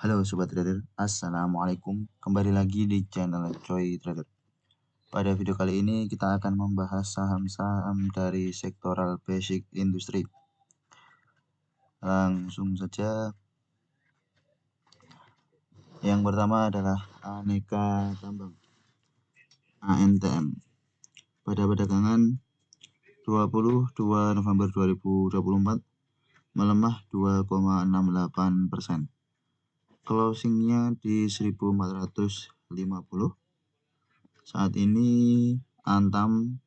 Halo Sobat Trader, Assalamualaikum. Kembali lagi di channel Choi Trader. Pada video kali ini kita akan membahas saham-saham dari sektoral basic industri. Langsung saja. Yang pertama adalah Aneka Tambang ANTM. Pada perdagangan 22 November 2024 melemah 2,68%. Closingnya di 1450. Saat ini Antam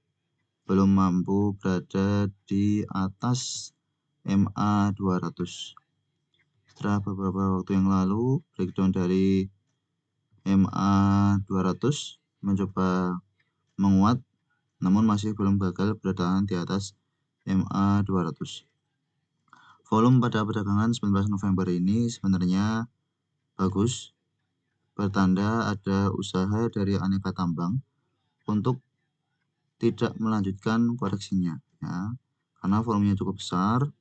belum mampu berada di atas MA 200. Setelah beberapa waktu yang lalu, breakdown dari MA 200 mencoba menguat, namun masih belum gagal bertahan di atas MA 200. Volume pada perdagangan 19 November ini sebenarnya bagus, bertanda ada usaha dari Aneka Tambang untuk tidak melanjutkan koreksinya, ya, karena volumenya cukup besar,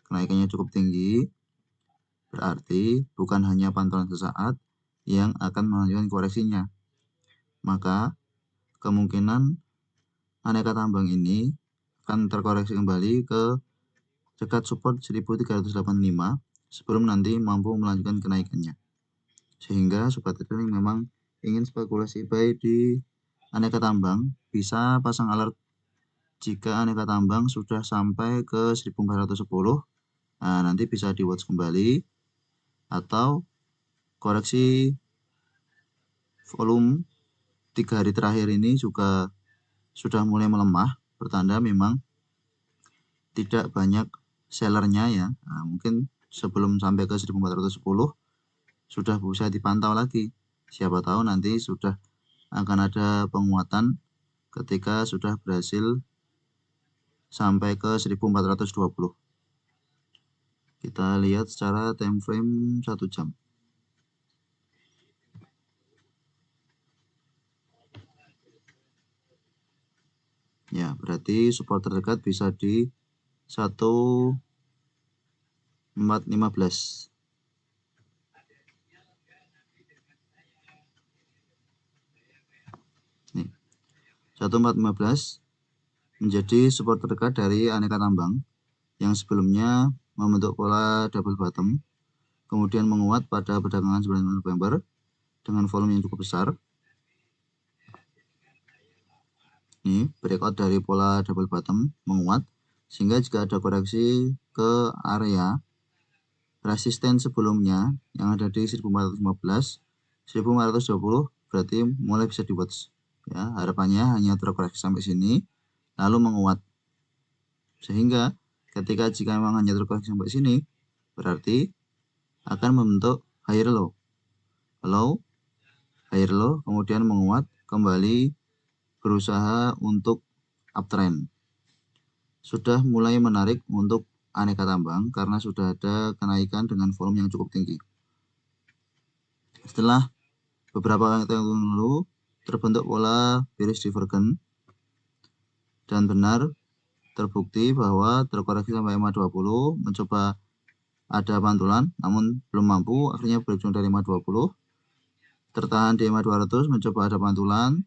kenaikannya cukup tinggi, berarti bukan hanya pantauan sesaat yang akan melanjutkan koreksinya. Maka kemungkinan Aneka Tambang ini akan terkoreksi kembali ke dekat support 1385 sebelum nanti mampu melanjutkan kenaikannya. Sehingga sobat trader yang memang ingin spekulasi buy di Aneka Tambang bisa pasang alert jika Aneka Tambang sudah sampai ke 1410. Nah, nanti bisa di watch kembali, atau koreksi volume 3 hari terakhir ini juga sudah mulai melemah, bertanda memang tidak banyak sellernya, ya. Nah, mungkin sebelum sampai ke 1410 sudah bisa dipantau lagi. Siapa tahu nanti sudah akan ada penguatan ketika sudah berhasil sampai ke 1420. Kita lihat secara time frame 1 jam. Ya, berarti support terdekat bisa di 1415. Nih, 1415 menjadi support terdekat dari Aneka Tambang yang sebelumnya membentuk pola double bottom, kemudian menguat pada perdagangan 9 November dengan volume yang cukup besar. Ini breakout dari pola double bottom menguat, sehingga jika ada koreksi ke area resisten sebelumnya yang ada di 1415, 1420 berarti mulai bisa di watch, ya. Harapannya hanya terkoreksi sampai sini lalu menguat, sehingga jika memang hanya terkoreksi sampai sini berarti akan membentuk higher low, higher low, kemudian menguat kembali, berusaha untuk uptrend. Sudah mulai menarik untuk Aneka Tambang karena sudah ada kenaikan dengan volume yang cukup tinggi. Setelah beberapa waktu yang lalu terbentuk pola bearish divergence dan benar terbukti bahwa terkoreksi sampai MA 20, mencoba ada pantulan namun belum mampu, akhirnya breakdown dari MA 20, tertahan di MA 200, mencoba ada pantulan,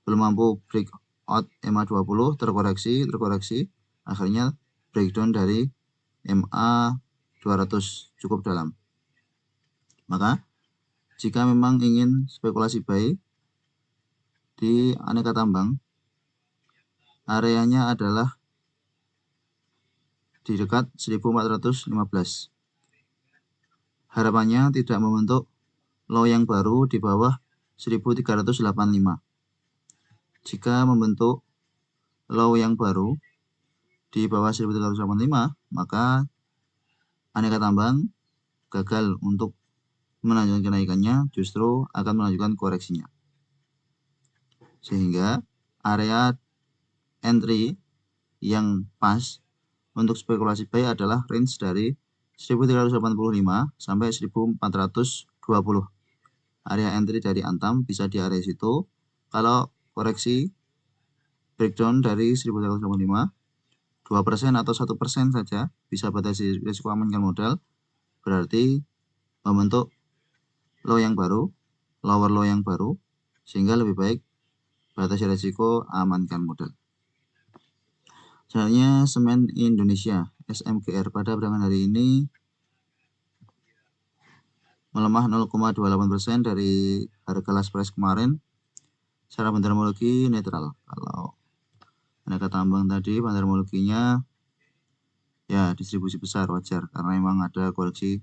belum mampu breakout MA 20, terkoreksi, akhirnya breakdown dari MA 200 cukup dalam. Maka jika memang ingin spekulasi buy di Aneka Tambang, areanya adalah di dekat 1415. Harapannya tidak membentuk low yang baru di bawah 1385. Jika membentuk low yang baru di bawah 1385, maka Aneka Tambang gagal untuk melanjutkan kenaikannya, justru akan melanjutkan koreksinya. Sehingga area entry yang pas untuk spekulasi buy adalah range dari 1385 sampai 1420. Area entry dari Antam bisa di area situ. Kalau koreksi breakdown dari 1385, 2% atau 1% saja bisa batasi risiko amankan modal, berarti membentuk low yang baru, lower low yang baru, sehingga lebih baik batasi resiko, amankan modal. Selanjutnya Semen Indonesia SMGR pada perdagangan hari ini melemah 0,28% dari harga last price kemarin. Secara fundamentologi netral. Kalau harga tambang tadi fundamentologinya ya distribusi besar, wajar karena memang ada koreksi.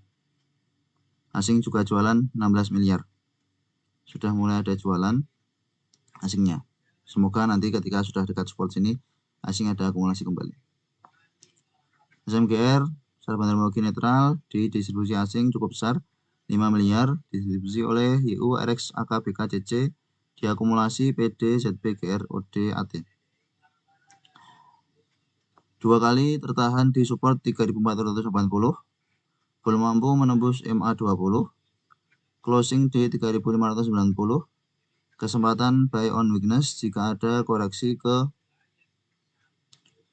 Asing juga jualan 16 miliar. Sudah mulai ada jualan asingnya. Semoga nanti ketika sudah dekat support sini asing ada akumulasi kembali. SMGR secara fundamentologi netral di distribusi asing cukup besar 5 miliar distribusi oleh YU, RX, AK, BK, CC, diakumulasi PD, ZP, GR, OD, AT. Dua kali tertahan di support 3.480, belum mampu menembus MA20, closing di 3.590, kesempatan buy on weakness jika ada koreksi ke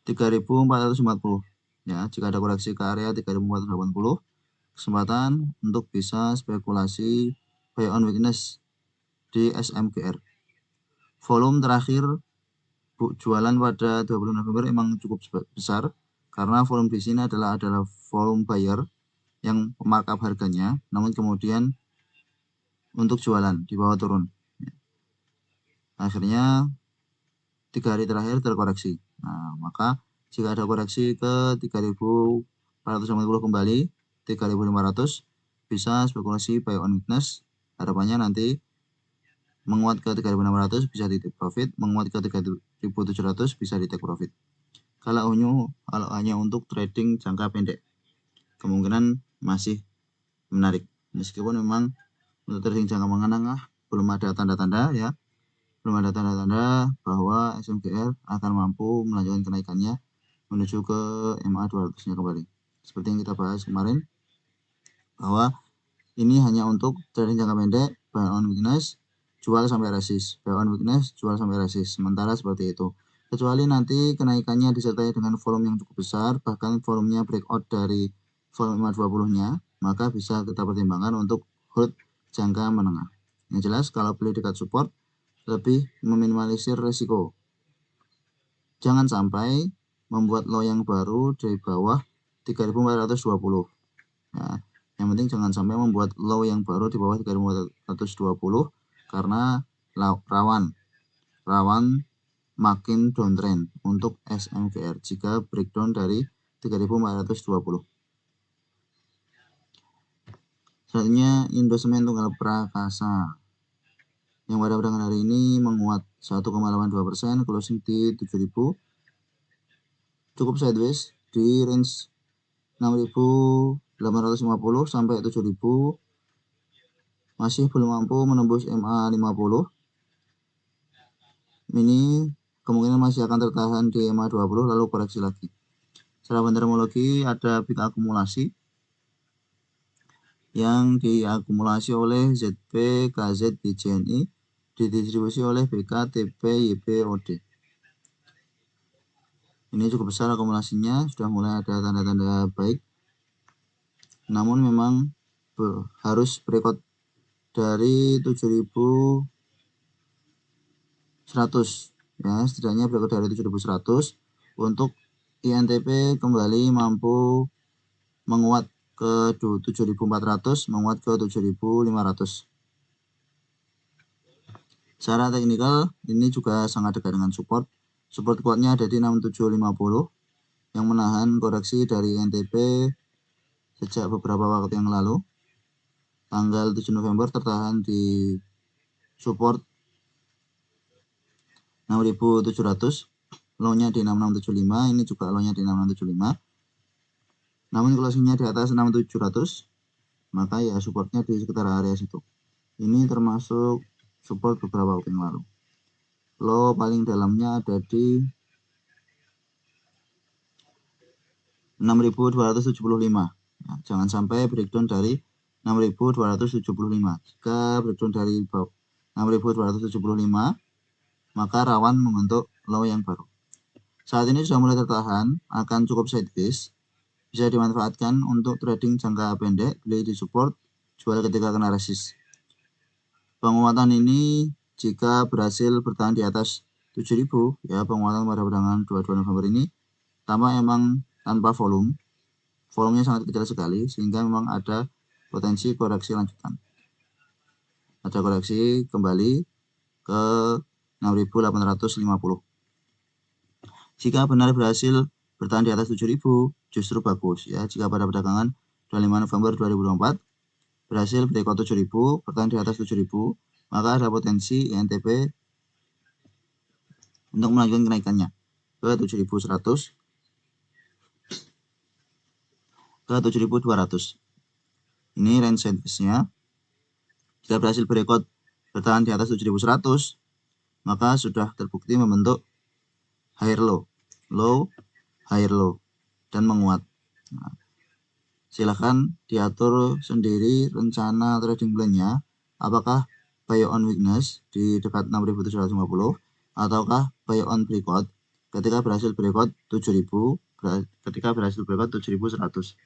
3.440. Ya, jika ada koreksi ke area 3.480, kesempatan untuk bisa spekulasi buy on weakness di SMGR. Volume terakhir jualan pada 20 November memang cukup besar karena volume di sini adalah volume buyer yang markup harganya, namun kemudian untuk jualan di bawah turun. Akhirnya 3 hari terakhir terkoreksi. Nah, maka jika ada koreksi ke 3.450 kembali 3.500 bisa spekulasi buy on weakness. Harapannya nanti menguat ke 3.600 bisa di take profit, menguat ke 3.700 bisa di take profit. Kalau hanya untuk trading jangka pendek, kemungkinan masih menarik. Meskipun memang untuk trading jangka menengah belum ada tanda-tanda ya, belum ada tanda-tanda bahwa SMGR akan mampu melanjutkan kenaikannya menuju ke MA200-nya kembali. Seperti yang kita bahas kemarin, bahwa ini hanya untuk trading jangka pendek, buy on weakness, jual sampai resist, buy on weakness, jual sampai resist. Sementara seperti itu. Kecuali nanti kenaikannya disertai dengan volume yang cukup besar, bahkan volumenya breakout dari volume 50-nya, maka bisa kita pertimbangkan untuk hold jangka menengah. Yang jelas kalau beli dekat support, lebih meminimalisir resiko. Jangan sampai membuat low yang baru dari bawah 3.420. Ya, yang penting jangan sampai membuat low yang baru di bawah 3.420 karena rawan makin downtrend untuk SMGR jika breakdown dari 3.420. Selanjutnya Indosemen Tunggal Prakasa yang pada perdagangan hari ini menguat 1,82%, closing di 7.000, cukup sideways di range 6.850 sampai 7.000, masih belum mampu menembus MA50. Ini kemungkinan masih akan tertahan di MA20 lalu koreksi lagi. Secara fundamentologi ada bid akumulasi yang diakumulasi oleh ZP, KZ, BJNI, didistribusi oleh BK, TP, YP, OD. Ini cukup besar akumulasinya, sudah mulai ada tanda-tanda baik. Namun memang harus breakout dari 7.100 ya, setidaknya breakout dari 7.100 untuk INTP kembali mampu menguat ke 7.400, menguat ke 7.500. Secara teknikal ini juga sangat dekat dengan support. Support kuatnya ada di 6750 yang menahan koreksi dari INTP sejak beberapa waktu yang lalu. Tanggal 7 November tertahan di support 6.700, low-nya di 6675, ini juga low-nya di 6675. Namun closing-nya di atas 6700, maka ya supportnya di sekitar area situ. Ini termasuk support beberapa waktu yang lalu. Low paling dalamnya ada di 6.275. Nah, jangan sampai breakdown dari 6.275. Jika breakdown dari 6.275, maka rawan membentuk low yang baru. Saat ini sudah mulai tertahan, akan cukup sideways, bisa dimanfaatkan untuk trading jangka pendek, beli di support, jual ketika kena resist. Penguatan ini jika berhasil bertahan di atas 7.000 ya, penguatan pada perdagangan 22 November ini tanpa volumenya sangat kecil sekali, sehingga memang ada potensi koreksi lanjutan. Ada koreksi kembali ke 6.850. Jika benar berhasil bertahan di atas 7.000 justru bagus ya. Jika pada perdagangan 25 November 2024 berhasil breakout 7.000, bertahan di atas 7.000, maka ada potensi INTP untuk melanjutkan kenaikannya ke 7.100 ke 7.200. Ini range size-nya. Jika berhasil breakout bertahan di atas 7.100, maka sudah terbukti membentuk higher low, higher low, dan menguat. Nah, silahkan diatur sendiri rencana trading plan-nya, apakah buy on weakness di dekat 6.750 ataukah buy on breakout ketika berhasil breakout 7.000, ketika berhasil breakout 7.100.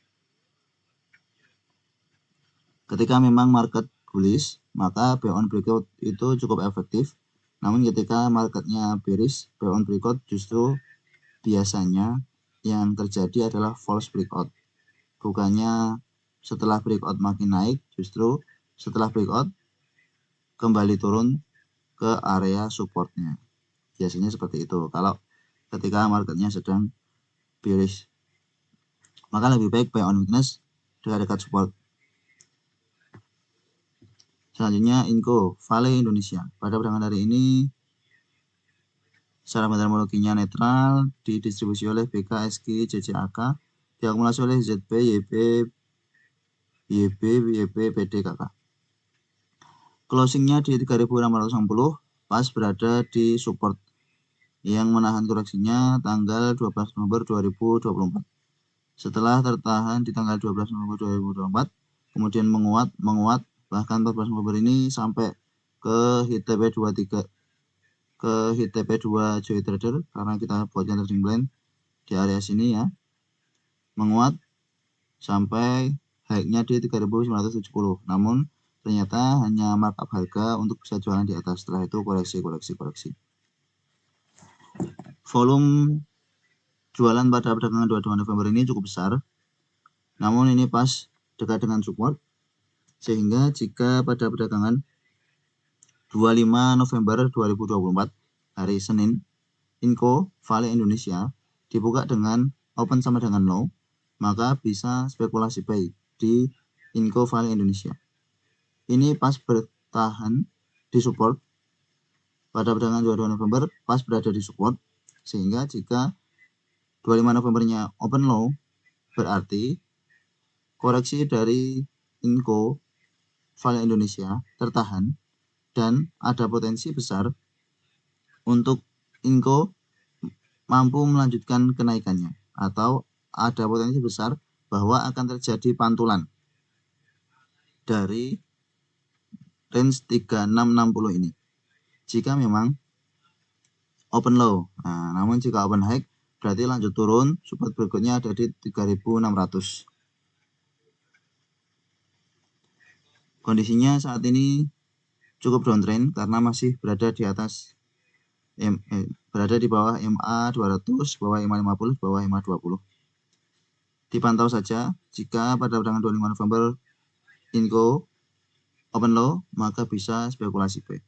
Ketika memang market bullish, maka buy on breakout itu cukup efektif. Namun ketika marketnya bearish, buy on breakout justru biasanya yang terjadi adalah false breakout. Bukannya setelah breakout makin naik, justru setelah breakout kembali turun ke area supportnya. Biasanya seperti itu kalau ketika marketnya sedang bearish. Maka lebih baik buy on weakness dekat-dekat support. Selanjutnya Inco Vale Indonesia. Pada perdagangan hari ini secara metodologinya netral, didistribusi oleh BK, SG, JCAK, diakumulasi oleh ZB, YB, PD, KK. Closingnya di 3.660, pas berada di support yang menahan koreksinya tanggal 12 November 2024. Setelah tertahan di tanggal 12 November 2024, kemudian menguat, bahkan 14 November ini sampai ke hit TP23, ke hit TP2 Joy Trader, karena kita buatnya trading plan di area sini ya, menguat sampai high-nya di 3.970. Namun ternyata hanya markup harga untuk bisa jualan di atas. Setelah itu koreksi. Volume jualan pada perdagangan 22 November ini cukup besar, namun ini pas dekat dengan support, sehingga jika pada perdagangan 25 November 2024 hari Senin, Inco Vale Indonesia dibuka dengan open sama dengan low, maka bisa spekulasi buy di Inco Vale Indonesia. Ini pas bertahan di support pada perdagangan 22 November, pas berada di support, sehingga jika 25 Novembernya open low, berarti koreksi dari Inco Vale Indonesia tertahan dan ada potensi besar untuk Inco mampu melanjutkan kenaikannya, atau ada potensi besar bahwa akan terjadi pantulan dari range 3660 ini jika memang open low. Nah, namun jika open high berarti lanjut turun, support berikutnya ada di 3.600. Kondisinya saat ini cukup downtrend karena masih berada di atas berada di bawah MA 200, bawah MA 50, bawah MA 20. Dipantau saja, jika pada perdagangan 25 November Inco open low, maka bisa spekulasi buy.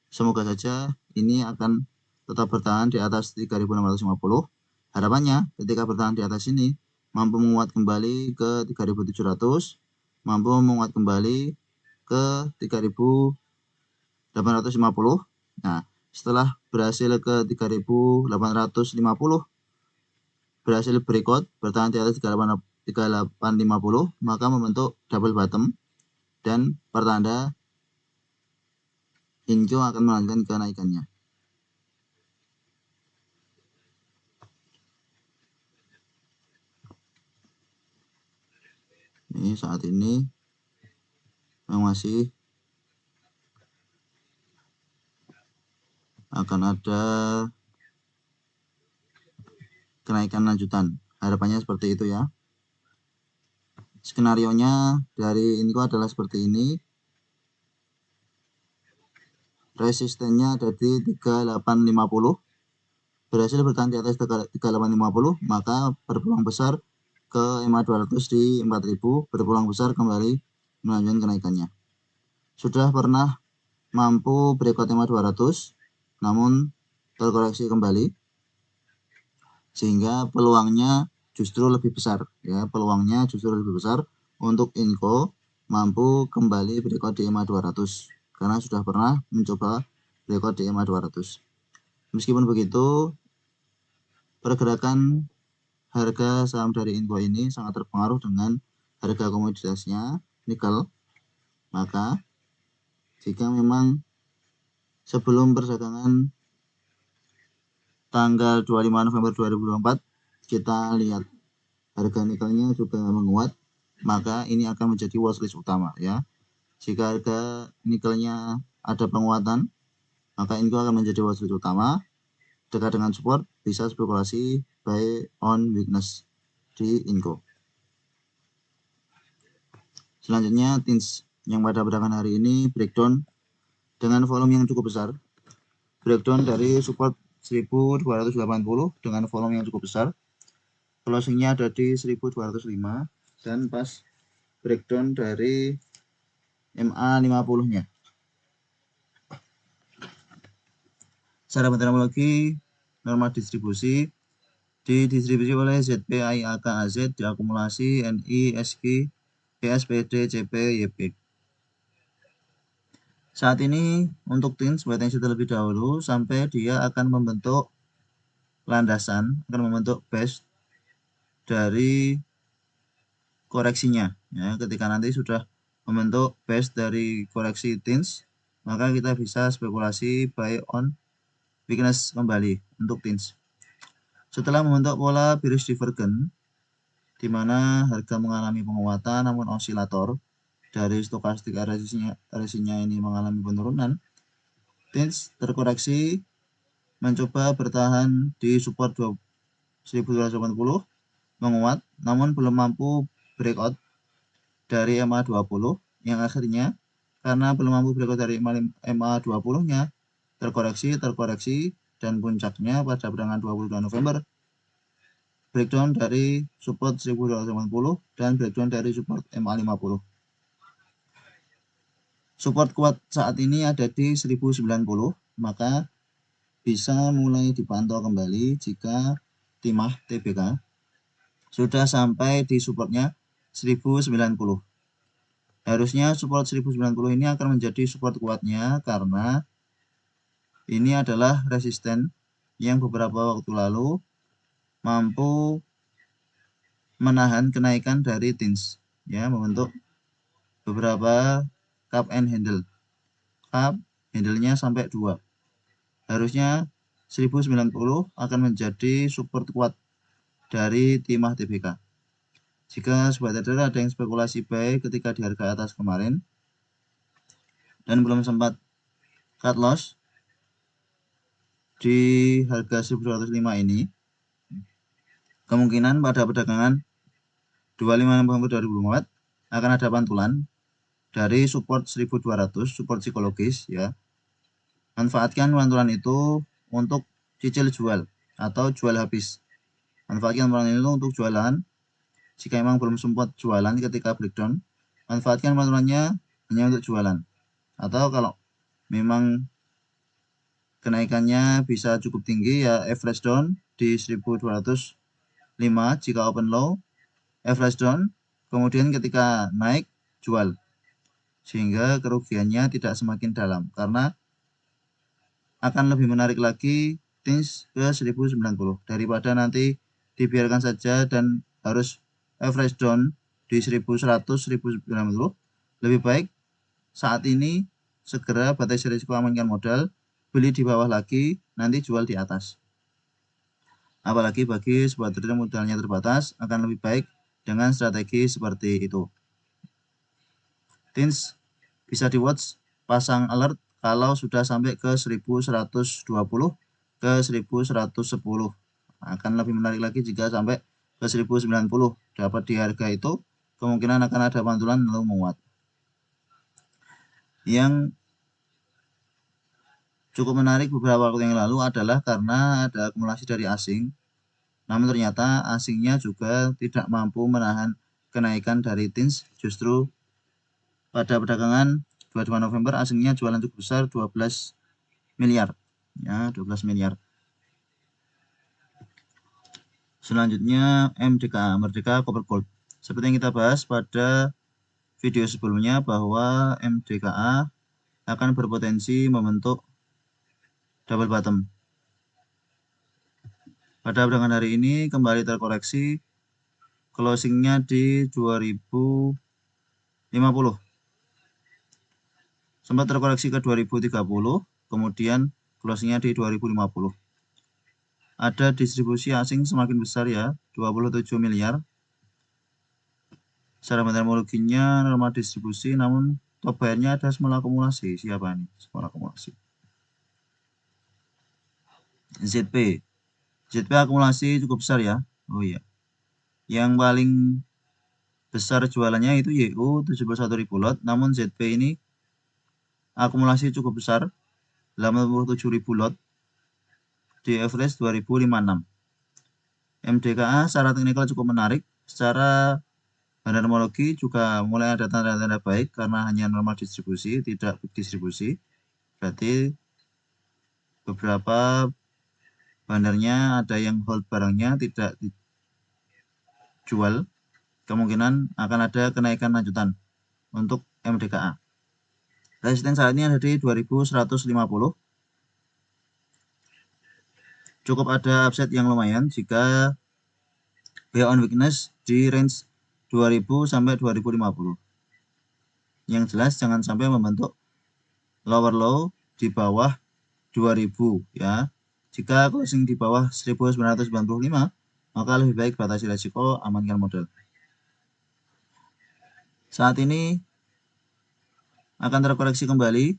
Semoga saja ini akan tetap bertahan di atas 3.650. Harapannya ketika bertahan di atas ini mampu menguat kembali ke 3.700, mampu menguat kembali ke 3.850. Nah, setelah berhasil ke 3.850, berhasil breakout bertahan di atas 3850, maka membentuk double bottom dan pertanda Inco akan melanjutkan kenaikannya. Ini saat ini masih akan ada kenaikan lanjutan. Harapannya seperti itu ya. Skenarionya dari Inco adalah seperti ini. resistennya ada di 3850, berhasil bertahan di atas 3850, maka berpeluang besar ke EMA 200 di 4000, berpeluang besar kembali melanjutkan kenaikannya. Sudah pernah mampu breakout EMA 200 namun terkoreksi kembali, sehingga peluangnya justru lebih besar ya, peluangnya justru lebih besar untuk Inco mampu kembali breakout di EMA 200 karena sudah pernah mencoba breakout di EMA 200. Meskipun begitu, pergerakan harga saham dari Inco ini sangat terpengaruh dengan harga komoditasnya nikel. Maka jika memang sebelum perdagangan tanggal 25 November 2024 kita lihat harga nikelnya juga menguat, maka ini akan menjadi watchlist utama ya. Jika harga nikelnya ada penguatan, maka Inco akan menjadi watchlist utama. Dekat dengan support, bisa spekulasi buy on weakness di Inco. Selanjutnya TINS yang pada perdagangan hari ini breakdown dengan volume yang cukup besar. Breakdown dari support 1280 dengan volume yang cukup besar. Closingnya ada di 1205 dan pas breakdown dari MA 50-nya. Secara metodologi, norma distribusi didistribusi oleh ZPIAK AZ, diakumulasi NI, SG, PSPD, CP, YP. Saat ini untuk TINS wait and see terlebih dahulu sampai dia akan membentuk landasan, akan membentuk base dari koreksinya ya. Ketika nanti sudah membentuk base dari koreksi TINS, maka kita bisa spekulasi buy on weakness kembali untuk TINS. Setelah membentuk pola bearish divergent di mana harga mengalami penguatan namun osilator dari stokastik RSI-nya ini mengalami penurunan, TINS terkoreksi mencoba bertahan di support 1280 menguat namun belum mampu breakout dari MA 20 yang akhirnya karena belum mampu breakout dari MA 20-nya terkoreksi dan puncaknya pada perdagangan 22 November breakdown dari support 1280 dan breakdown dari support MA 50. Support kuat saat ini ada di 1090, maka bisa mulai dipantau kembali jika timah TBK sudah sampai di supportnya 1090. Harusnya support 1090 ini akan menjadi support kuatnya karena ini adalah resisten yang beberapa waktu lalu mampu menahan kenaikan dari TINS ya, membentuk beberapa cup and handle. Cup handle-nya sampai 2. Harusnya 1090 akan menjadi support kuat dari timah TBK. Jika sobat trader ada yang spekulasi buy ketika di harga atas kemarin dan belum sempat cut loss di harga 1205 ini, kemungkinan pada perdagangan 25 November 2024 akan ada pantulan dari support 1200, support psikologis ya. Manfaatkan pantulan itu untuk cicil jual atau jual habis. Manfaatkan pantulan itu untuk jualan. Jika memang belum sempat jualan ketika breakdown, manfaatkan pantulannya hanya untuk jualan. Atau kalau memang kenaikannya bisa cukup tinggi ya average down di 1205 jika open low, average down, kemudian ketika naik jual. Sehingga kerugiannya tidak semakin dalam karena akan lebih menarik lagi TINS ke 1090 daripada nanti dibiarkan saja dan harus average down di 1100 1090. Lebih baik saat ini segera batasi risiko, amankan modal, beli di bawah lagi, nanti jual di atas. Apalagi bagi sobat trader modalnya terbatas, akan lebih baik dengan strategi seperti itu. TINS bisa di watch, pasang alert kalau sudah sampai ke 1120 ke 1110. Akan lebih menarik lagi jika sampai ke 1090. Dapat di harga itu kemungkinan akan ada pantulan lalu menguat. Yang cukup menarik beberapa waktu yang lalu adalah karena ada akumulasi dari asing. Namun ternyata asingnya juga tidak mampu menahan kenaikan dari TINS. Justru pada perdagangan 22 November asingnya jualan cukup besar 12 miliar. Ya, 12 miliar. Selanjutnya MDKA, Merdeka Copper Gold. Seperti yang kita bahas pada video sebelumnya bahwa MDKA akan berpotensi membentuk double bottom. Pada perdagangan hari ini kembali terkoreksi, closingnya di 2050. Sempat terkoreksi ke 2030, kemudian closingnya di 2050. Ada distribusi asing semakin besar ya, 27 miliar. Secara meteorologinya normal distribusi, namun top buyer-nya ada small akumulasi. Siapa ini? Small akumulasi. ZP. ZP akumulasi cukup besar ya. Oh iya. Yang paling besar jualannya itu YU 71.000 lot, namun ZP ini akumulasi cukup besar 87.000 lot di average 2056. MDKA secara teknikal cukup menarik, secara bandharmologi juga mulai ada tanda-tanda baik karena hanya normal distribusi, tidak distribusi. Berarti beberapa bandarnya ada yang hold barangnya tidak dijual, kemungkinan akan ada kenaikan lanjutan untuk MDKA. Resisten saat ini ada di 2150. Cukup ada upside yang lumayan jika buy on weakness di range 2000 sampai 2050. Yang jelas jangan sampai membentuk lower low di bawah 2000 ya. Jika closing di bawah 1995, maka lebih baik batasi resiko, amankan modal. Saat ini akan terkoreksi kembali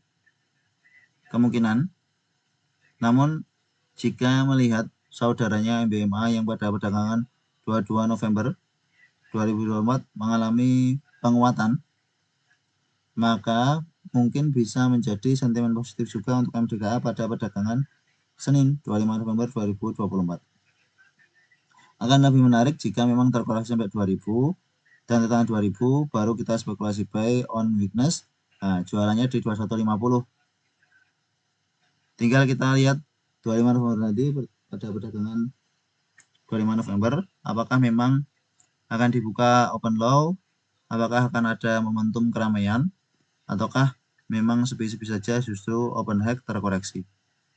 kemungkinan. Namun jika melihat saudaranya MBMA yang pada perdagangan 22 November 2024 mengalami penguatan, maka mungkin bisa menjadi sentimen positif juga untuk MDKA pada perdagangan Senin 25 November 2024. Akan lebih menarik jika memang terkoreksi sampai 2000 dan tekan 2000 baru kita spekulasi buy on weakness. Nah, jualannya di 2150. Tinggal kita lihat 25 November nanti pada perdagangan 25 November apakah memang akan dibuka open low, apakah akan ada momentum keramaian, ataukah memang sepi-sepi saja justru open high terkoreksi.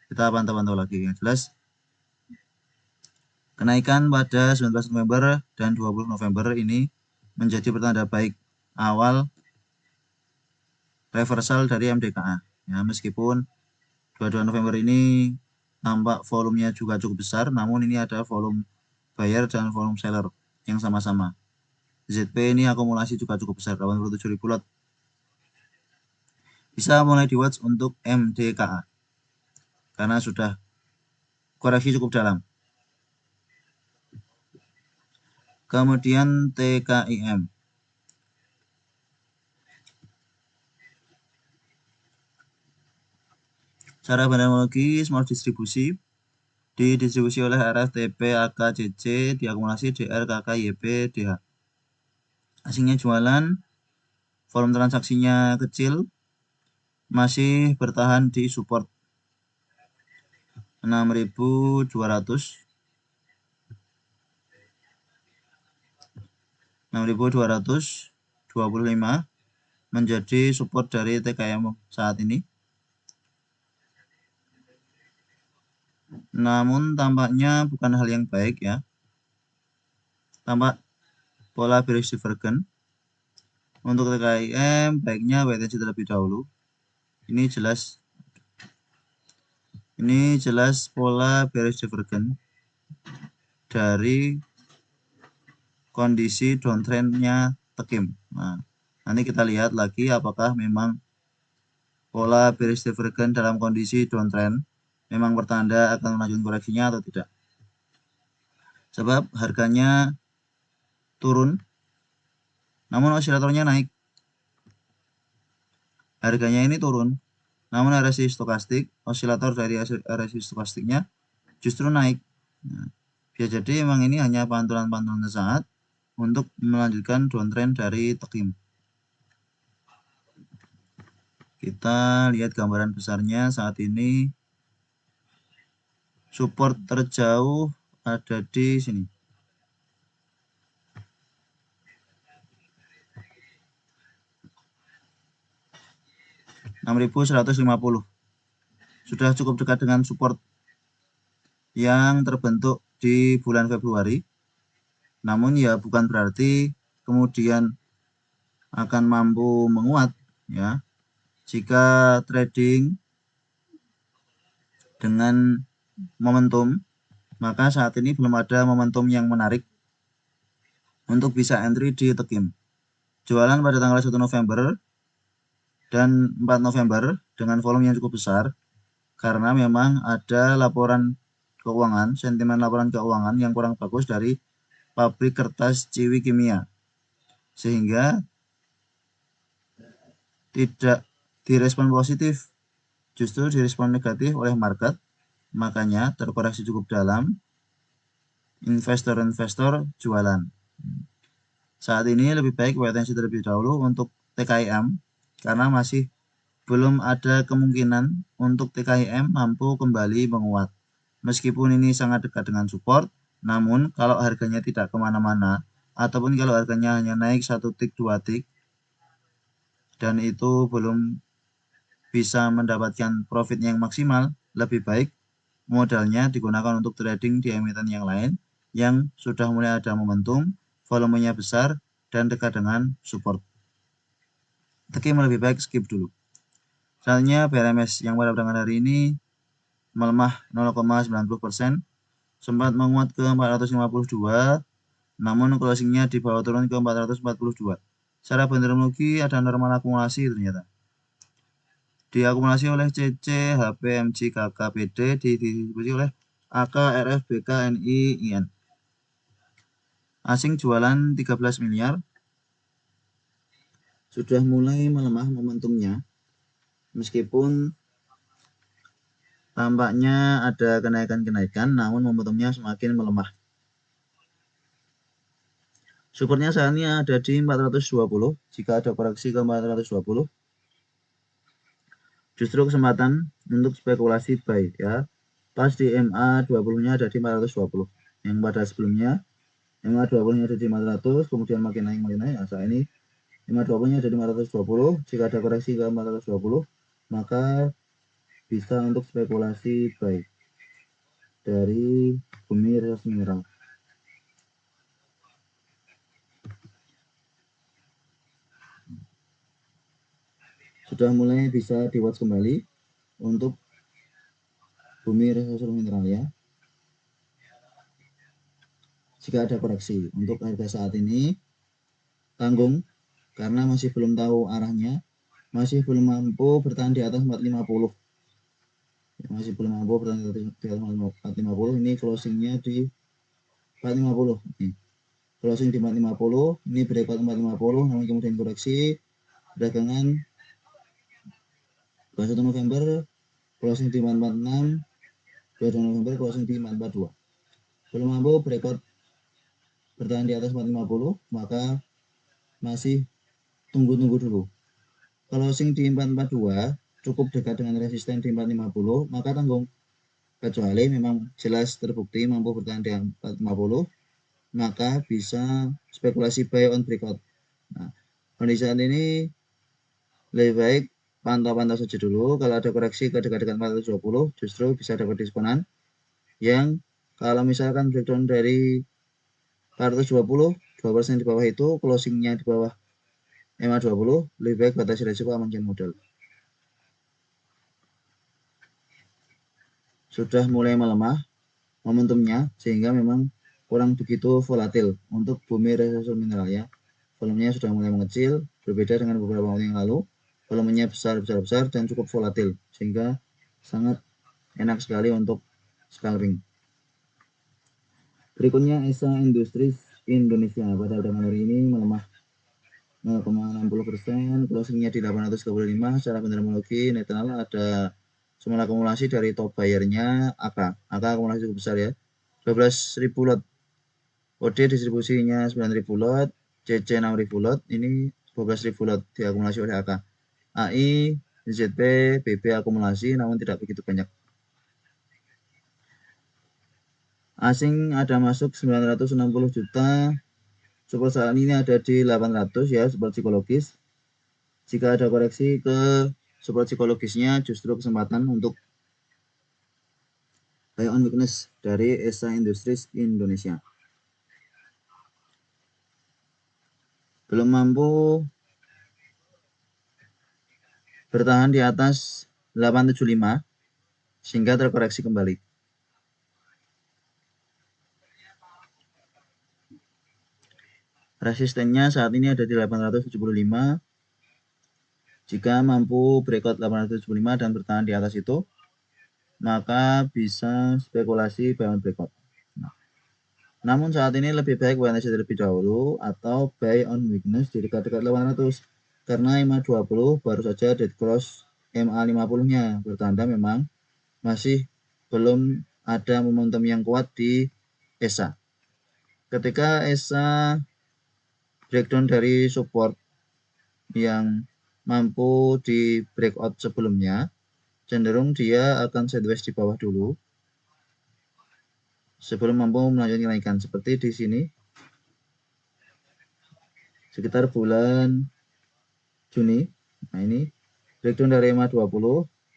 Kita pantau-pantau lagi. Yang jelas kenaikan pada 19 November dan 20 November ini menjadi pertanda baik awal reversal dari MDKA. Ya, meskipun 22 November ini nampak volumenya juga cukup besar, namun ini ada volume buyer dan volume seller yang sama-sama. ZP ini akumulasi juga cukup besar, 87.000 lot. Bisa mulai di watch untuk MDKA karena sudah koreksi cukup dalam. Kemudian TKIM. Secara bandharmologi small distribusi didistribusi oleh RFTP, AKCC, diakumulasi DR, KK, YP, DH. Asingnya jualan, volume transaksinya kecil, masih bertahan di support 6.200, 6.225 menjadi support dari TKIM saat ini. Namun tampaknya bukan hal yang baik ya. Tampak pola bearish divergence. Untuk TKIM baiknya wait and see terlebih dahulu. Ini jelas pola bearish divergence dari kondisi downtrendnya Tekim. Nah, nanti kita lihat lagi apakah memang pola bearish divergence dalam kondisi downtrend memang pertanda akan melanjutkan koreksinya atau tidak. Sebab harganya turun, namun osilatornya naik. Harganya ini turun, Namun RSI stokastik, osilator dari RSI stokastiknya justru naik. Nah, bisa jadi memang ini hanya pantulan-pantulan sesaat untuk melanjutkan downtrend dari Tekim. Kita lihat gambaran besarnya saat ini. Support terjauh ada di sini. $6.150. Sudah cukup dekat dengan support yang terbentuk di bulan Februari. Namun ya bukan berarti kemudian akan mampu menguat ya. Jika trading dengan momentum, maka saat ini belum ada momentum yang menarik untuk bisa entry di Tekim. Jualan pada tanggal 1 November dan 4 November dengan volume yang cukup besar karena memang ada laporan keuangan, sentimen laporan keuangan yang kurang bagus dari pabrik kertas Ciwi Kimia, sehingga tidak direspon positif, justru direspon negatif oleh market. Makanya terkoreksi cukup dalam, investor-investor jualan. Saat ini lebih baik wait and see terlebih dahulu untuk TKIM karena masih belum ada kemungkinan untuk TKIM mampu kembali menguat. Meskipun ini sangat dekat dengan support, namun kalau harganya tidak kemana-mana, ataupun kalau harganya hanya naik 1 tick 2 tick, dan itu belum bisa mendapatkan profit yang maksimal, lebih baik modalnya digunakan untuk trading di emiten yang lain yang sudah mulai ada momentum, volumenya besar, dan dekat dengan support. Tekim lebih baik skip dulu. Selanjutnya BRMS yang pada perdagangan hari ini melemah 0,90%, sempat menguat ke 452, namun closingnya dibawa turun ke 442. Secara benderologi ada normal akumulasi ternyata. Diakumulasi oleh CC, HP, MG, KK, PD, didistribusi oleh AK, RF, BK, NI, IN. Asing jualan 13 miliar. Sudah mulai melemah momentumnya, meskipun tampaknya ada kenaikan-kenaikan, namun momentumnya semakin melemah. Supportnya saat ini ada di 420. Jika ada koreksi ke 420, justru kesempatan untuk spekulasi buy ya. Pas di MA20-nya ada di 420. Yang pada sebelumnya MA20-nya ada di 400, kemudian makin naik. Nah, saat ini MA20-nya ada di 420. Jika ada koreksi ke 420, maka bisa untuk spekulasi buy dari Bumi Resource Mineral. Sudah mulai bisa di-watch kembali untuk Bumi Resource Mineral ya. Jika ada koreksi untuk harga saat ini tanggung karena masih belum tahu arahnya, masih belum mampu bertahan di atas 450. Masih belum mampu bertahan di atas 450. Ini closingnya di 450. Closing di 450, ini breakout 450, namun kemudian koreksi dagangan 21 November closing di 446, 22 November closing di 442. Belum mampu breakout bertahan di atas 450, maka masih tunggu-tunggu dulu. Closing di 442 cukup dekat dengan resisten di 450, maka tanggung. Kecuali memang jelas terbukti mampu bertahan di 450, maka bisa spekulasi buy on breakout. Nah, kondisi saat ini lebih baik pantau-pantau saja dulu. Kalau ada koreksi ke dekat-dekat 420, justru bisa dapat diskonan yang kalau misalkan breakdown dari 420, 2% di bawah itu, closingnya di bawah MA20, lebih baik batasi resiko, amankan modal. Sudah mulai melemah momentumnya, sehingga memang kurang begitu volatil untuk Bumi Resource Mineral ya. Volumenya sudah mulai mengecil, berbeda dengan beberapa waktu yang lalu. Volumenya besar dan cukup volatil, sehingga sangat enak sekali untuk scalping. Berikutnya ESA Industries Indonesia pada perdagangan hari ini melemah 0,60%, closingnya di 835. Secara bendermologi netral ada semua akumulasi dari top bayarnya AK akumulasi cukup besar ya, 12.000 lot. OD distribusinya 9.000 lot, CC 6.000 lot, ini 12.000 lot diakumulasi oleh AK. AI, ZP, BB akumulasi namun tidak begitu banyak. Asing ada masuk 960 juta, support saat ini ada di 800 ya, support psikologis. Jika ada koreksi ke support psikologisnya justru kesempatan untuk buy on weakness dari ESA Industries Indonesia. Belum mampu bertahan di atas 875 sehingga terkoreksi kembali. Resistennya saat ini ada di 875. Jika mampu breakout 875 dan bertahan di atas itu, maka bisa spekulasi buy on breakout. Namun saat ini lebih baik wait and see terlebih dahulu atau buy on weakness di dekat-dekat 800 karena EMA 20 baru saja dead cross MA 50-nya, bertanda memang masih belum ada momentum yang kuat di ESA. Ketika ESA breakdown dari support yang mampu di breakout sebelumnya, cenderung dia akan sideways di bawah dulu sebelum mampu melanjutkan kenaikan seperti di sini sekitar bulan Juni. Nah, ini breakdown dari EMA 20,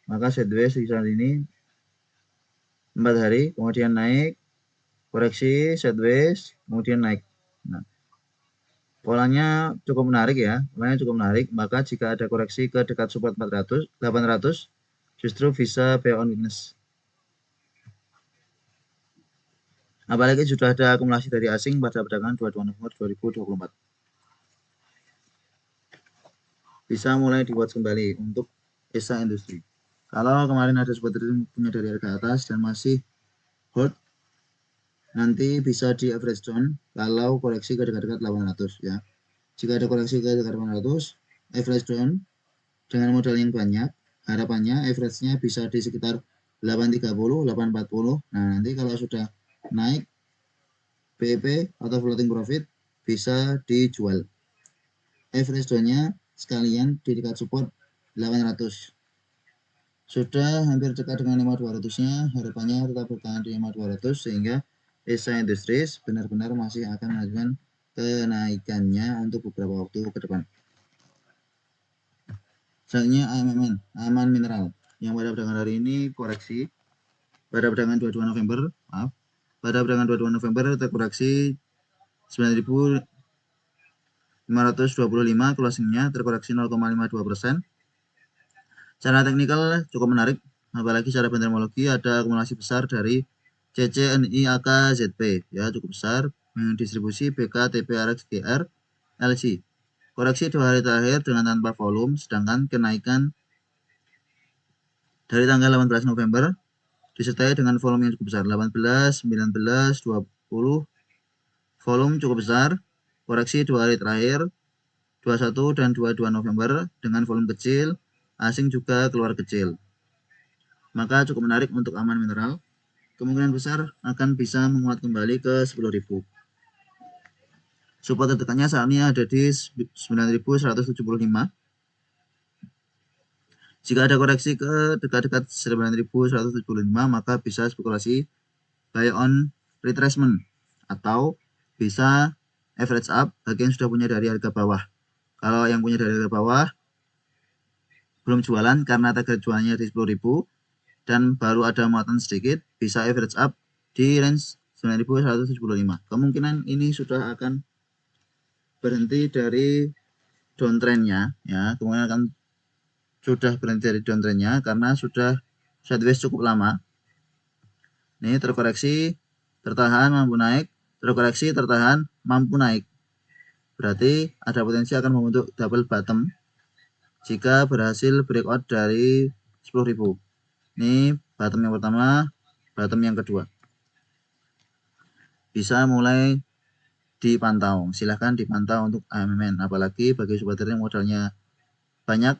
maka sideways di saat ini 4 hari, kemudian naik, koreksi, sideways, kemudian naik. Nah, polanya cukup menarik ya, maka jika ada koreksi ke dekat support 800, justru bisa buy on weakness. Apalagi sudah ada akumulasi dari asing pada perdagangan 22 November 2024. Bisa mulai di-watch kembali untuk ESA Industri. Kalau kemarin ada support punya dari harga atas dan masih hold, nanti bisa di average down kalau koreksi ke dekat-dekat 800 ya. Jika ada koreksi ke dekat 800, average down dengan modal yang banyak, harapannya average-nya bisa di sekitar 830, 840. Nah, nanti kalau sudah naik BEP atau floating profit bisa dijual. Average down-nya sekalian di dekat support 800. Sudah hampir dekat dengan 5200-nya, harapannya tetap bertahan di 5200 sehingga ESA Industries benar-benar masih akan melanjutkan kenaikannya untuk beberapa waktu ke depan. Selanjutnya AMMN, Aman Mineral, yang pada perdagangan hari ini koreksi pada perdagangan 22 November, pada perdagangan 22 November terkoreksi 9.525, closingnya terkoreksi 0,52%. Secara teknikal cukup menarik, apalagi secara bendermologi ada akumulasi besar dari CCNI AK ZP, ya cukup besar, distribusi BK TP RX GR LC. Koreksi 2 hari terakhir dengan tanpa volume, sedangkan kenaikan dari tanggal 18 November disertai dengan volume yang cukup besar, 18, 19, 20, volume cukup besar, koreksi 2 hari terakhir, 21 dan 22 November dengan volume kecil, asing juga keluar kecil. Maka cukup menarik untuk Aman Mineral. Kemungkinan besar akan bisa menguat kembali ke 10.000. Support terdekatnya saat ini ada di 9.175. Jika ada koreksi ke dekat-dekat 9.175, maka bisa spekulasi buy on retracement atau bisa average up bagi yang sudah punya dari harga bawah. Kalau yang punya dari harga bawah belum jualan karena target jualnya di 10.000 dan baru ada muatan sedikit, bisa average up di range 9.175. Kemungkinan ini sudah akan berhenti dari downtrendnya, ya, kemungkinan akan sudah berhenti dari downtrendnya karena sudah sideways cukup lama. Ini terkoreksi, tertahan, mampu naik, terkoreksi, tertahan, mampu naik. Berarti ada potensi akan membentuk double bottom jika berhasil breakout dari 10.000. Ini bottom yang pertama, bottom yang kedua. Bisa mulai dipantau. Silahkan dipantau untuk AMMN, apalagi bagi sobat trader yang modalnya banyak.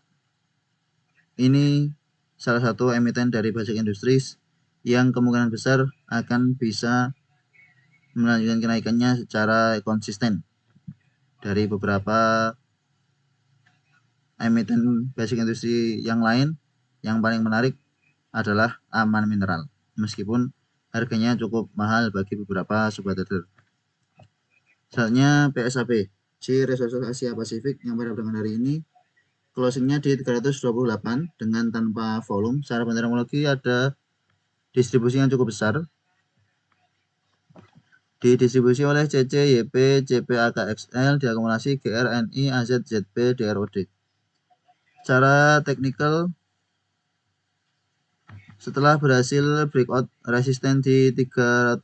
Ini salah satu emiten dari Basic Industries yang kemungkinan besar akan bisa melanjutkan kenaikannya secara konsisten dari beberapa emiten Basic Industry yang lain. Yang paling menarik adalah Aman Mineral, meskipun harganya cukup mahal bagi beberapa sobat trader. Selanjutnya PSAP, si Resources Asia Pasifik, yang pada perdagangan hari ini closingnya di 328 dengan tanpa volume. Secara fundamental ada distribusi yang cukup besar, didistribusi oleh CC, YP, CPAKXL, diakumulasi GRNI, AZ, ZB, DROD. Secara teknikal, setelah berhasil breakout resisten di 328,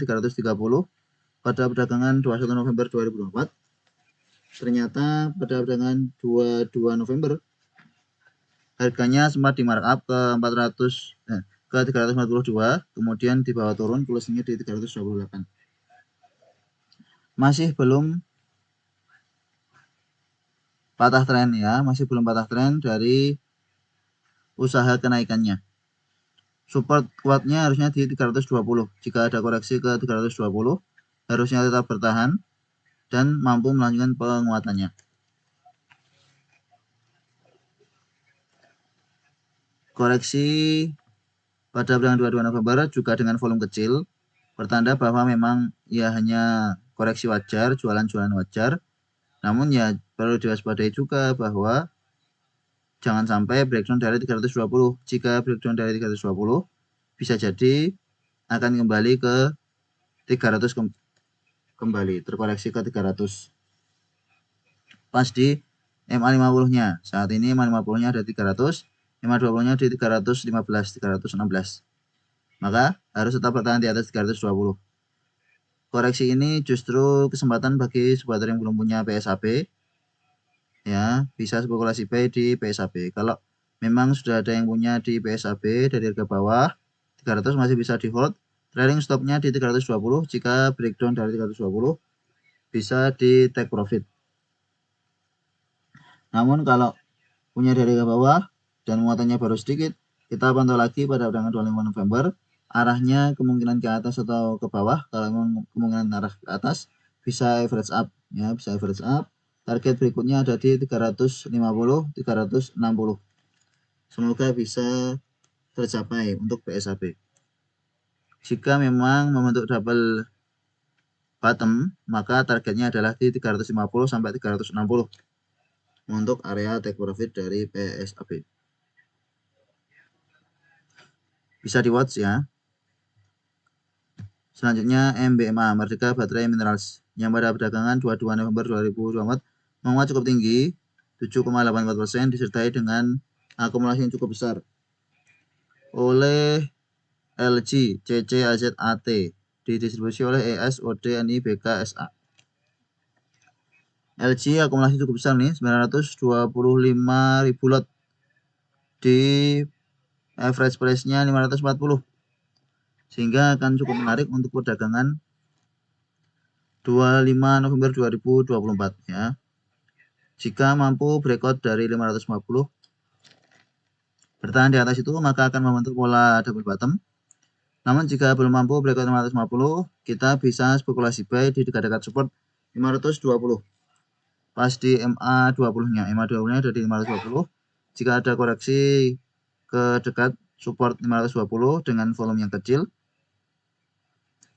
330 pada perdagangan 21 November 2024, ternyata pada perdagangan 22 November harganya sempat di markup ke 342, kemudian di bawah turun, closingnya di 328. Masih belum patah tren ya, masih belum patah tren dari usaha kenaikannya. Support kuatnya harusnya di 320. Jika ada koreksi ke 320, harusnya tetap bertahan dan mampu melanjutkan penguatannya. Koreksi pada bulan 22 November juga dengan volume kecil, pertanda bahwa memang ya hanya koreksi wajar, jualan-jualan wajar. Namun ya perlu diwaspadai juga bahwa jangan sampai breakdown dari 320. Jika breakdown dari 320, bisa jadi akan kembali ke 300 kembali, terkoreksi ke 300. Pas di MA50-nya. Saat ini MA50-nya ada 300, MA20-nya di 315, 316. Maka harus tetap bertahan di atas 320. Koreksi ini justru kesempatan bagi sobat yang belum punya PSAP, ya, bisa spekulasi buy di PSAP. Kalau memang sudah ada yang punya di PSAP dari harga bawah 300 masih bisa di hold. Trailing stopnya di 320. Jika breakdown dari 320 bisa di take profit. Namun kalau punya dari harga bawah dan muatannya baru sedikit, kita pantau lagi pada perdagangan 25 November. Arahnya kemungkinan ke atas atau ke bawah. Kalau memang kemungkinan arah ke atas, bisa average up, ya, bisa average up. Target berikutnya ada di 350, 360. Semoga bisa tercapai untuk PSAP. Jika memang membentuk double bottom, maka targetnya adalah di 350 sampai 360 untuk area take profit dari PSAP. Bisa di watch ya. Selanjutnya MBMA, Merdeka Baterai Minerals, yang pada perdagangan 22 November 2024 menguat cukup tinggi 7,84% disertai dengan akumulasi yang cukup besar oleh LG, CC, AZAT, didistribusi oleh ES, OD, NI, BK, SA. LG akumulasi cukup besar nih, 925.000 lot di average price-nya 540, sehingga akan cukup menarik untuk perdagangan 25 November 2024 ya. Jika mampu breakout dari 550 bertahan di atas itu, maka akan membentuk pola double bottom. Namun jika belum mampu breakout 550, kita bisa spekulasi buy di dekat-dekat support 520. Pas di MA20-nya, MA20-nya ada di 520. Jika ada koreksi ke dekat support 520 dengan volume yang kecil,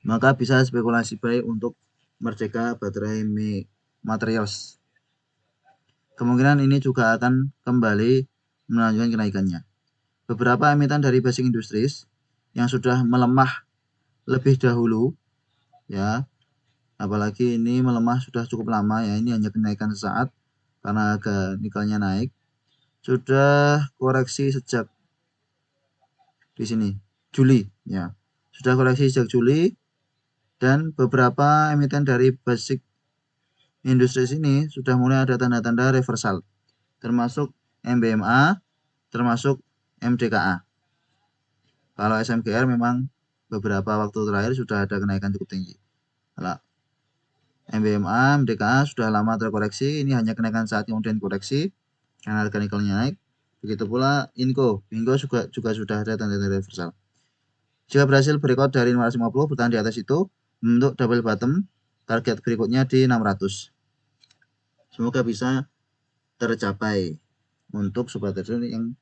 maka bisa spekulasi buy untuk Merdeka Baterai Materials. Kemungkinan ini juga akan kembali melanjutkan kenaikannya. Beberapa emiten dari Basic Industries yang sudah melemah lebih dahulu, ya, apalagi ini melemah sudah cukup lama ya, ini hanya kenaikan sesaat karena harga nikelnya naik, sudah koreksi sejak di sini Juli ya, sudah koreksi sejak Juli, dan beberapa emiten dari Basic Industries ini sudah mulai ada tanda-tanda reversal, termasuk MBMA, termasuk MDKA. Kalau SMGR memang beberapa waktu terakhir sudah ada kenaikan cukup tinggi. MBMA, MDKA sudah lama terkoreksi, ini hanya kenaikan saat kemudian koreksi karena harga nikelnya naik. Begitu pula Inco juga sudah ada tanda-tanda reversal. Jika berhasil breakout dari 550 bertahan di atas itu, membentuk double bottom, target berikutnya di 600. Semoga bisa tercapai untuk sobat trader yang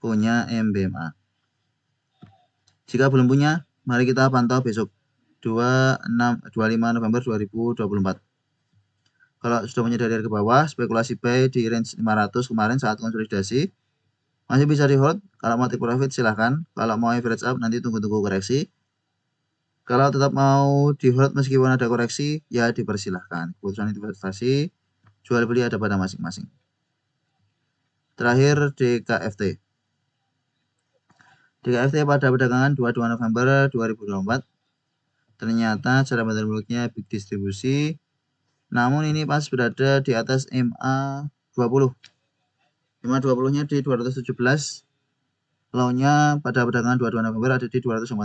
punya MBMA. Jika belum punya, mari kita pantau besok 25 November 2024. Kalau sudah menyadari ke bawah, spekulasi buy di range 500 kemarin saat konsolidasi masih bisa di hold. Kalau mau take profit silahkan. Kalau mau average up nanti tunggu-tunggu koreksi. Kalau tetap mau di hold meskipun ada koreksi, ya dipersilahkan. Keputusan investasi, jual beli ada pada masing-masing. Terakhir DKFT. DKFT pada perdagangan 22 November 2024. Ternyata cara bentuknya big distribusi. Namun ini pas berada di atas MA20. MA20-nya di 217. Low-nya pada perdagangan 22 November ada di 219.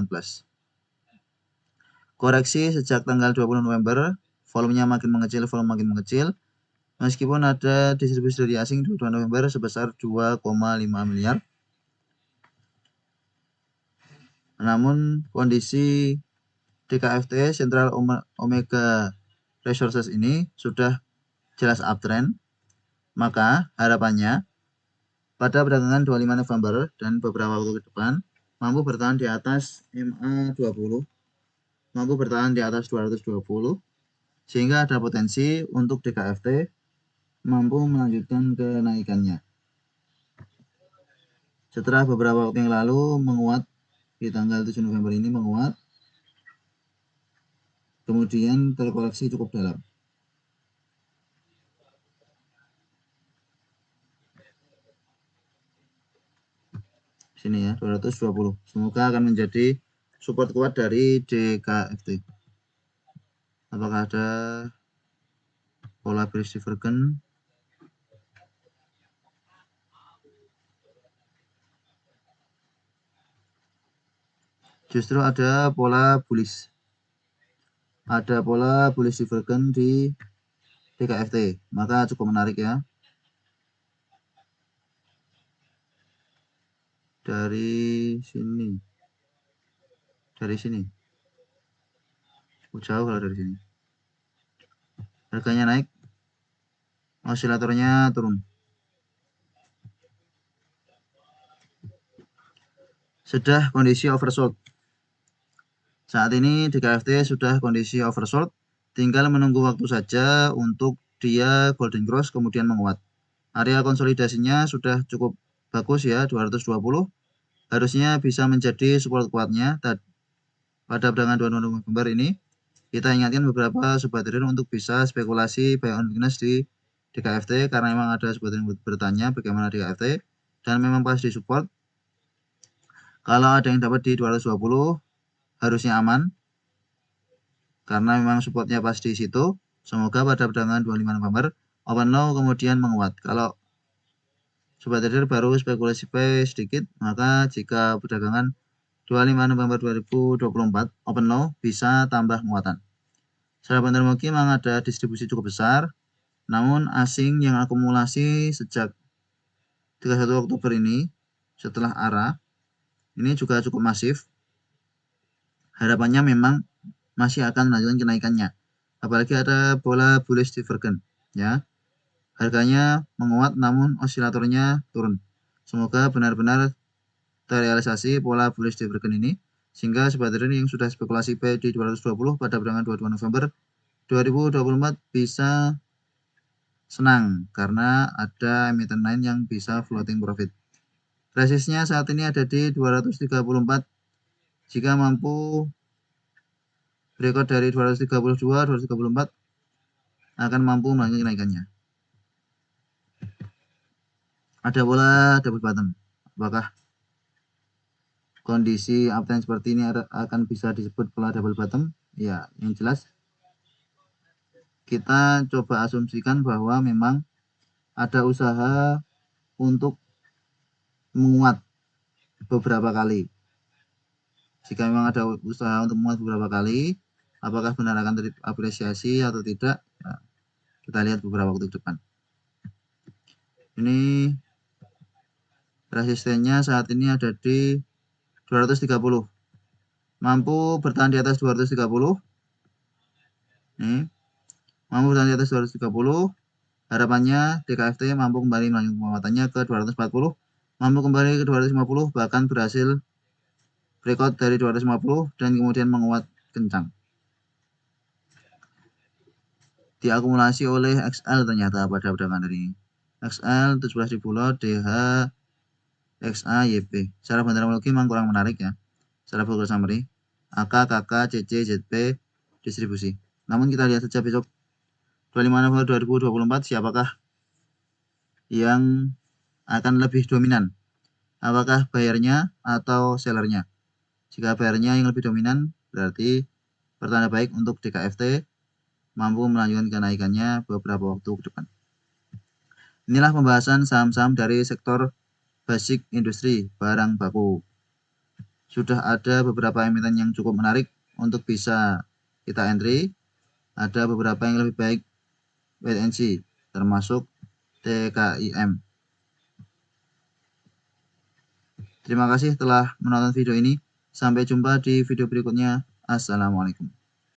Koreksi sejak tanggal 20 November, volumenya makin mengecil. Meskipun ada distribusi dari asing 22 November sebesar 2,5 miliar. Namun kondisi DKFT Central Omega Resources ini sudah jelas uptrend. Maka harapannya pada perdagangan 25 November dan beberapa waktu ke depan mampu bertahan di atas MA20, mampu bertahan di atas 220, sehingga ada potensi untuk DKFT mampu melanjutkan kenaikannya. Setelah beberapa waktu yang lalu menguat di tanggal 7 November ini menguat, kemudian terkoreksi cukup dalam. Sini ya, 220. Semoga akan menjadi support kuat dari DKFT. Apakah ada pola bearish divergence? Justru ada pola bullish. Ada pola bullish divergence di DKFT. Maka cukup menarik ya. Dari sini. Jauh kalau dari sini. Harganya naik, osilatornya turun. Sudah kondisi oversold. Saat ini DKFT sudah kondisi oversold, tinggal menunggu waktu saja untuk dia golden cross kemudian menguat. Area konsolidasinya sudah cukup bagus ya, 220. Harusnya bisa menjadi support kuatnya pada perdagangan 22 November ini. Kita ingatkan beberapa sobat trader untuk bisa spekulasi buy on weakness di DKFT karena memang ada sobat yang bertanya bagaimana DKFT dan memang pas di support. Kalau ada yang dapat di 220 harusnya aman karena memang supportnya pas di situ. Semoga pada perdagangan 25 November open low kemudian menguat. Kalau sobat trader baru spekulasi buy sedikit, maka jika perdagangan 25 November 2024 open low bisa tambah muatan. Secara fundamental memang ada distribusi cukup besar, namun asing yang akumulasi sejak 31 Oktober ini setelah ARA ini juga cukup masif. Harapannya memang masih akan melanjutkan kenaikannya. Apalagi ada pola bullish divergence ya. Harganya menguat namun osilatornya turun. Semoga benar-benar terrealisasi pola bullish divergence ini sehingga sobat trader yang sudah spekulasi buy di 220 pada perdagangan 22 November 2024 bisa senang karena ada emiten lain yang bisa floating profit. Resistnya saat ini ada di 234. Jika mampu breakout dari 232, 234 akan mampu melanjutkan kenaikannya. Ada pola double bottom. Apakah kondisi uptrend seperti ini akan bisa disebut pola double bottom? Ya, yang jelas kita coba asumsikan bahwa memang ada usaha untuk menguat beberapa kali. Jika memang ada usaha untuk menguat beberapa kali, apakah benar akan terapresiasi atau tidak. Ya, kita lihat beberapa waktu ke depan. Ini resistennya saat ini ada di 230. Mampu bertahan di atas 230. Nih, mampu bertahan di atas 230. Harapannya DKFT mampu kembali melanjutkan penguatannya ke 240, mampu kembali ke 250, bahkan berhasil breakout dari 250 dan kemudian menguat kencang. Diakumulasi oleh XL ternyata pada perdagangan hari ini. XL 17.000 lot, DH, XA, YP. Secara fundamental memang kurang menarik ya. Secara full summary, AK, KK, CC, ZP, distribusi. Namun kita lihat saja besok 25 November 2024 siapakah yang akan lebih dominan. Apakah bayarnya atau sellernya? Jika bayarnya yang lebih dominan, berarti pertanda baik untuk DKFT mampu melanjutkan kenaikannya beberapa waktu ke depan. Inilah pembahasan saham-saham dari sektor basic industri barang baku. Sudah ada beberapa emiten yang cukup menarik untuk bisa kita entry. Ada beberapa yang lebih baik wait and see, termasuk TKIM. Terima kasih telah menonton video ini. Sampai jumpa di video berikutnya. Assalamualaikum.